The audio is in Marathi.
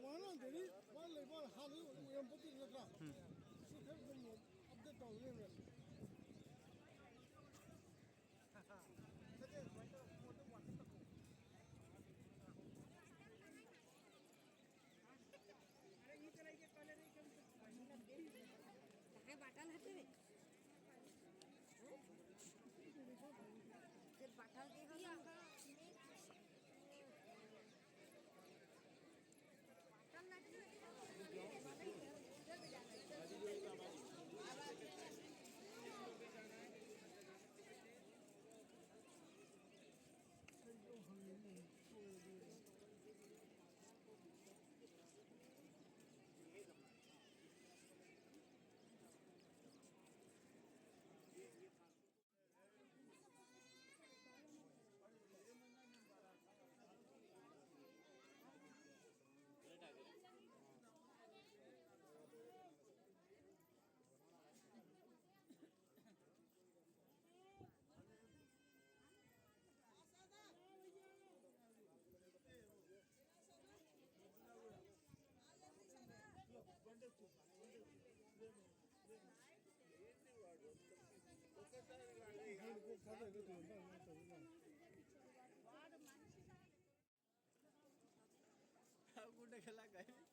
完了这里完了把哈里我也不对那个，是他们不得到人了。哈哈，这个我都玩得过。काय बाटाल हाते रे ते बाटाल के बाटाल कुठे गेला काय काही